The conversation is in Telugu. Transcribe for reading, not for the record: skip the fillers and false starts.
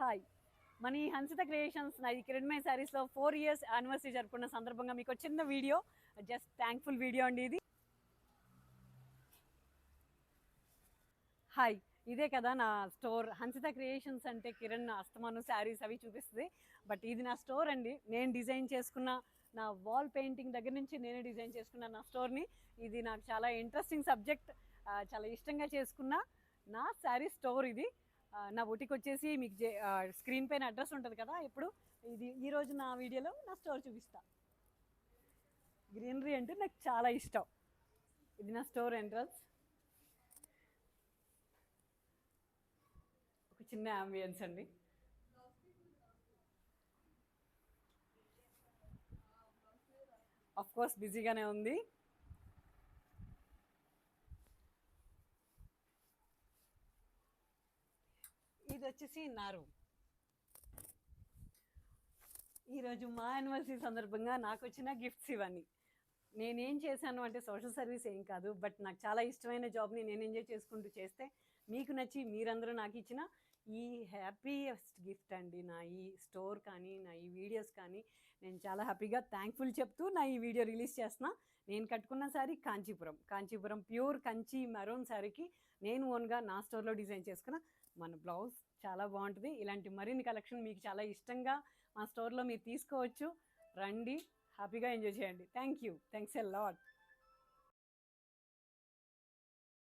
హాయ్ మన ఈ హన్సిత క్రియేషన్స్ నాది కిరణ్మయ శారీస్లో 4 years యానివర్సరీ జరుపుకున్న సందర్భంగా మీకు చిన్న వీడియో, జస్ట్ థ్యాంక్ఫుల్ వీడియో అండి ఇది. హాయ్, ఇదే కదా నా స్టోర్. హన్సిత క్రియేషన్స్ అంటే కిరణ్ అస్తమాను శారీస్ అవి చూపిస్తుంది, బట్ ఇది నా స్టోర్ అండి. నేను డిజైన్ చేసుకున్న నా వాల్ పెయింటింగ్ దగ్గర నుంచి నేనే డిజైన్ చేసుకున్న నా స్టోర్ని. ఇది నాకు చాలా ఇంట్రెస్టింగ్ సబ్జెక్ట్, చాలా ఇష్టంగా చేసుకున్న నా శారీ స్టోర్ ఇది. నా బుటిక్ వచ్చేసి మీకు స్క్రీన్ పైన అడ్రస్ ఉంటుంది కదా. ఇప్పుడు ఇది ఈరోజు నా వీడియోలో నా స్టోర్ చూపిస్తా. గ్రీనరీ అంటే నాకు చాలా ఇష్టం. ఇది నా స్టోర్ ఎంట్రన్స్. ఒక చిన్న అంబియన్స్ అండి. ఆఫ్ కోర్స్ బిజీగానే ఉంది. ఇది వచ్చేసి నా రూమ్. ఈరోజు మా యానివర్సరీ సందర్భంగా నాకు వచ్చిన గిఫ్ట్స్ ఇవన్నీ. నేనేం చేశాను అంటే సోషల్ సర్వీస్ ఏం కాదు, బట్ నాకు చాలా ఇష్టమైన జాబ్ని నేను ఎంజాయ్ చేసుకుంటూ చేస్తే మీకు నచ్చి మీరందరూ నాకు ఇచ్చిన ఈ హ్యాపీయెస్ట్ గిఫ్ట్ అండి. నా ఈ స్టోర్ కానీ నా ఈ వీడియోస్ కానీ నేను చాలా హ్యాపీగా థ్యాంక్ఫుల్ చెప్తూ నా ఈ వీడియో రిలీజ్ చేస్తున్నా. నేను కట్టుకున్న శారీ కాంచీపురం ప్యూర్ కంచి మెరూన్ శారీకి నేను ఓన్గా నా స్టోర్లో డిజైన్ చేసుకున్న మన బ్లౌజ్ చాలా బాగుంటుంది. ఇలాంటి మరిన్ని కలెక్షన్ మీకు చాలా ఇష్టంగా మా స్టోర్లో మీరు తీసుకోవచ్చు. రండి, హ్యాపీగా ఎంజాయ్ చేయండి. Thanks a lot.